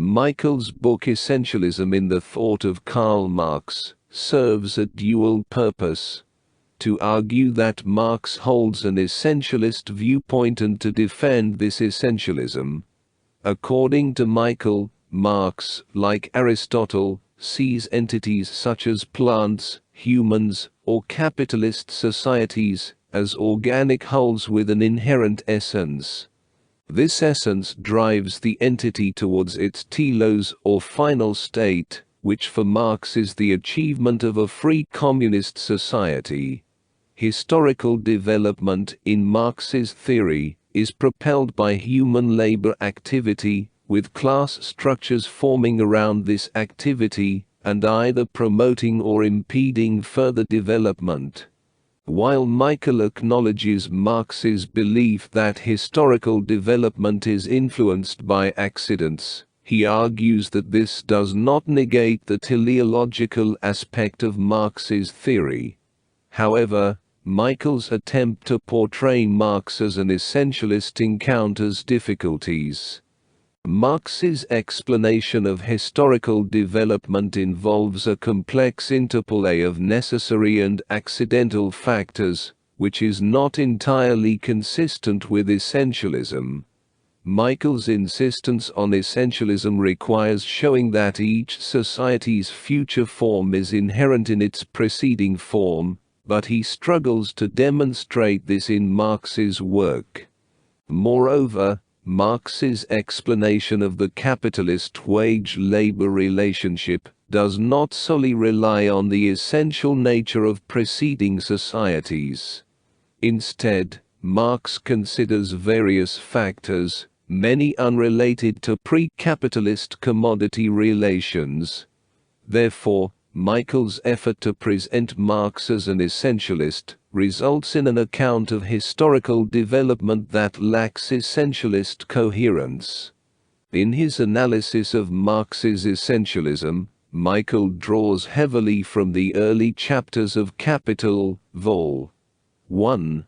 Meikle's book Essentialism in the Thought of Karl Marx serves a dual purpose: to argue that Marx holds an essentialist viewpoint and to defend this essentialism. According to Meikle, Marx, like Aristotle, sees entities such as plants, humans, or capitalist societies as organic wholes with an inherent essence. This essence drives the entity towards its telos or final state, which for Marx is the achievement of a free communist society. Historical development, in Marx's theory, is propelled by human labor activity, with class structures forming around this activity, and either promoting or impeding further development. While Meikle acknowledges Marx's belief that historical development is influenced by accidents, he argues that this does not negate the teleological aspect of Marx's theory. However, Meikle's attempt to portray Marx as an essentialist encounters difficulties. Marx's explanation of historical development involves a complex interplay of necessary and accidental factors, which is not entirely consistent with essentialism. Meikle's insistence on essentialism requires showing that each society's future form is inherent in its preceding form, but he struggles to demonstrate this in Marx's work. Moreover, Marx's explanation of the capitalist wage-labor relationship does not solely rely on the essential nature of preceding societies. Instead, Marx considers various factors, many unrelated to pre-capitalist commodity relations. Therefore, Meikle's effort to present Marx as an essentialist results in an account of historical development that lacks essentialist coherence. In his analysis of Marx's essentialism, Meikle draws heavily from the early chapters of Capital, Vol. 1.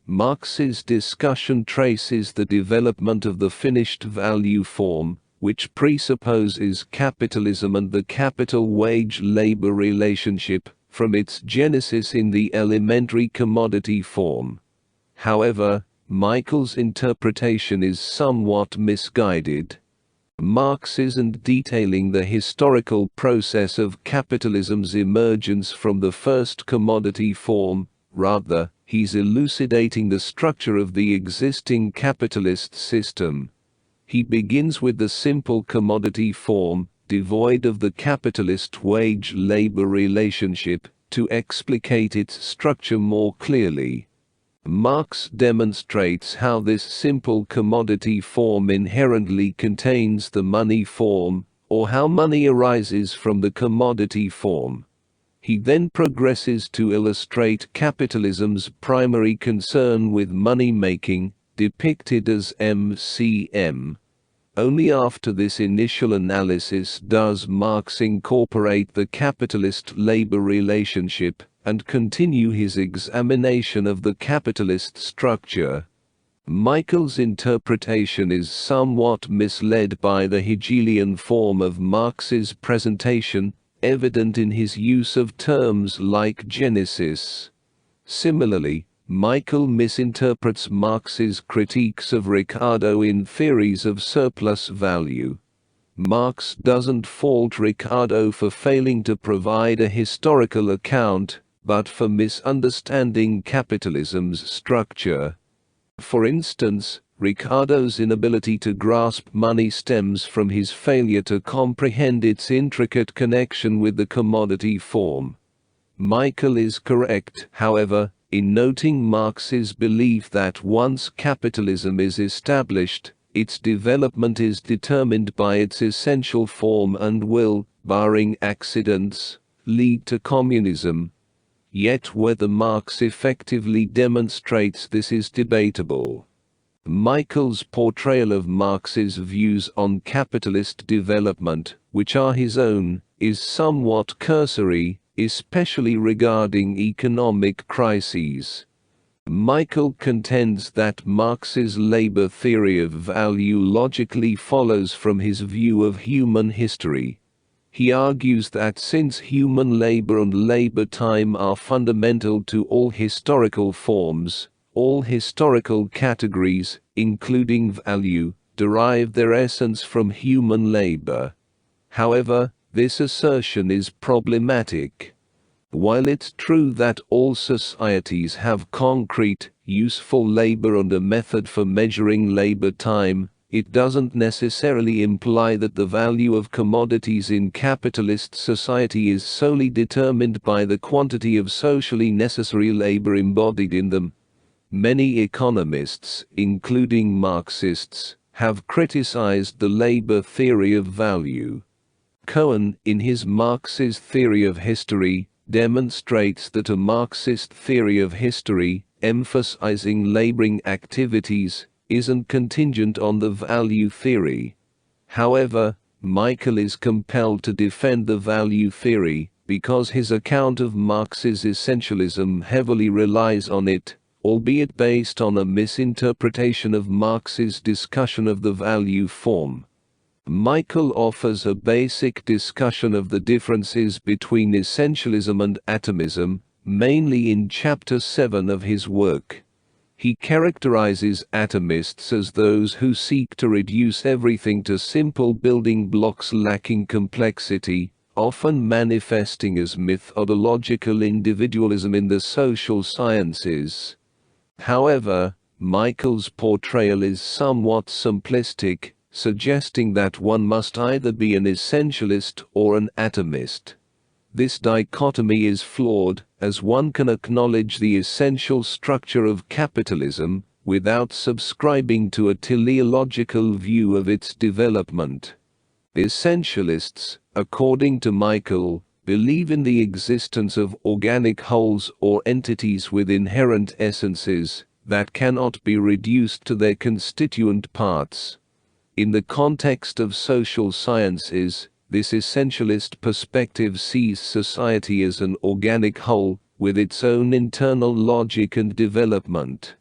Marx's discussion traces the development of the finished value form, which presupposes capitalism and the capital-wage-labor relationship, from its genesis in the elementary commodity form. However, Meikle's interpretation is somewhat misguided. Marx isn't detailing the historical process of capitalism's emergence from the first commodity form, rather, he's elucidating the structure of the existing capitalist system. He begins with the simple commodity form, devoid of the capitalist wage-labor relationship, to explicate its structure more clearly. Marx demonstrates how this simple commodity form inherently contains the money form, or how money arises from the commodity form. He then progresses to illustrate capitalism's primary concern with money-making, depicted as MCM. Only after this initial analysis does Marx incorporate the capitalist-labor relationship and continue his examination of the capitalist structure. Meikle's interpretation is somewhat misled by the Hegelian form of Marx's presentation, evident in his use of terms like Genesis. Similarly, Meikle misinterprets Marx's critiques of Ricardo in theories of surplus value. Marx doesn't fault Ricardo for failing to provide a historical account, but for misunderstanding capitalism's structure. For instance, Ricardo's inability to grasp money stems from his failure to comprehend its intricate connection with the commodity form. Meikle is correct, however, in noting Marx's belief that once capitalism is established, its development is determined by its essential form and will, barring accidents, lead to communism. Yet whether Marx effectively demonstrates this is debatable. Meikle's portrayal of Marx's views on capitalist development, which are his own, is somewhat cursory, especially regarding economic crises. Meikle contends that Marx's labor theory of value logically follows from his view of human history. He argues that since human labor and labor time are fundamental to all historical forms, all historical categories, including value, derive their essence from human labor. However, this assertion is problematic. While it's true that all societies have concrete, useful labor and a method for measuring labor time, it doesn't necessarily imply that the value of commodities in capitalist society is solely determined by the quantity of socially necessary labor embodied in them. Many economists, including Marxists, have criticized the labor theory of value. Cohen, in his Marx's Theory of History, demonstrates that a Marxist theory of history, emphasizing laboring activities, isn't contingent on the value theory. However, Meikle is compelled to defend the value theory, because his account of Marx's essentialism heavily relies on it, albeit based on a misinterpretation of Marx's discussion of the value form. Meikle offers a basic discussion of the differences between essentialism and atomism, mainly in Chapter 7 of his work. He characterizes atomists as those who seek to reduce everything to simple building blocks lacking complexity, often manifesting as methodological individualism in the social sciences. However, Meikle's portrayal is somewhat simplistic, suggesting that one must either be an essentialist or an atomist. This dichotomy is flawed, as one can acknowledge the essential structure of capitalism, without subscribing to a teleological view of its development. Essentialists, according to Meikle, believe in the existence of organic wholes or entities with inherent essences, that cannot be reduced to their constituent parts. In the context of social sciences, this essentialist perspective sees society as an organic whole, with its own internal logic and development.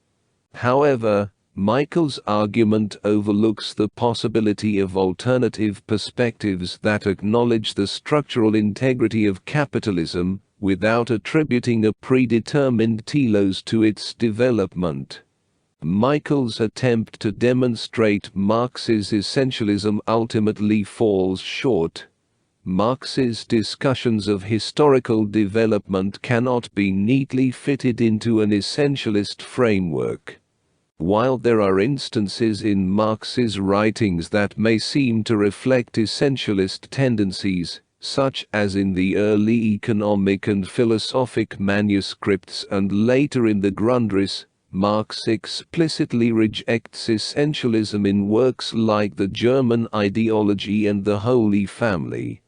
However, Meikle's argument overlooks the possibility of alternative perspectives that acknowledge the structural integrity of capitalism, without attributing a predetermined telos to its development. Meikle's attempt to demonstrate Marx's essentialism ultimately falls short. Marx's discussions of historical development cannot be neatly fitted into an essentialist framework. While there are instances in Marx's writings that may seem to reflect essentialist tendencies, such as in the early economic and philosophic manuscripts and later in the Grundrisse, Marx explicitly rejects essentialism in works like The German Ideology and The Holy Family.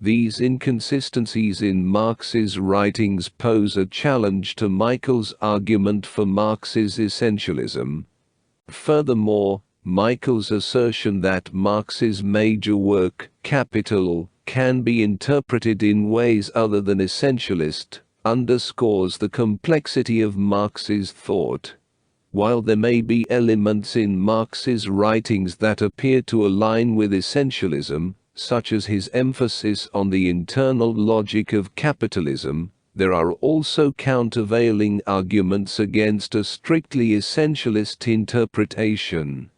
These inconsistencies in Marx's writings pose a challenge to Meikle's argument for Marx's essentialism. Furthermore, Meikle's assertion that Marx's major work, Capital, can be interpreted in ways other than essentialist, underscores the complexity of Marx's thought. While there may be elements in Marx's writings that appear to align with essentialism, such as his emphasis on the internal logic of capitalism, there are also countervailing arguments against a strictly essentialist interpretation.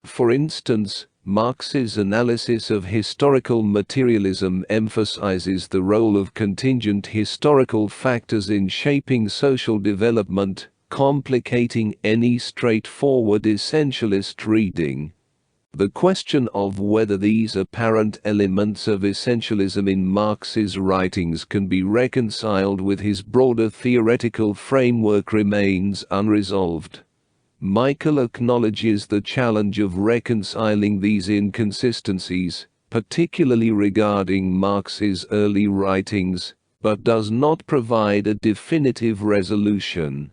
For instance, Marx's analysis of historical materialism emphasizes the role of contingent historical factors in shaping social development, complicating any straightforward essentialist reading. The question of whether these apparent elements of essentialism in Marx's writings can be reconciled with his broader theoretical framework remains unresolved. Meikle acknowledges the challenge of reconciling these inconsistencies, particularly regarding Marx's early writings, but does not provide a definitive resolution.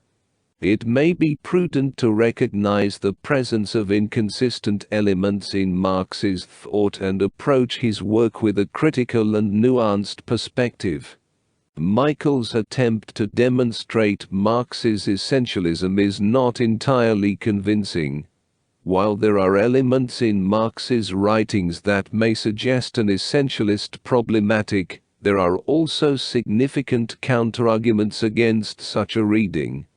It may be prudent to recognize the presence of inconsistent elements in Marx's thought and approach his work with a critical and nuanced perspective. Meikle's attempt to demonstrate Marx's essentialism is not entirely convincing. While there are elements in Marx's writings that may suggest an essentialist problematic, there are also significant counterarguments against such a reading.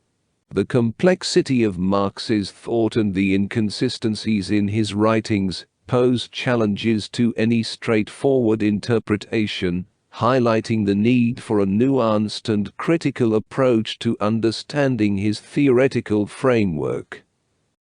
The complexity of Marx's thought and the inconsistencies in his writings pose challenges to any straightforward interpretation, highlighting the need for a nuanced and critical approach to understanding his theoretical framework.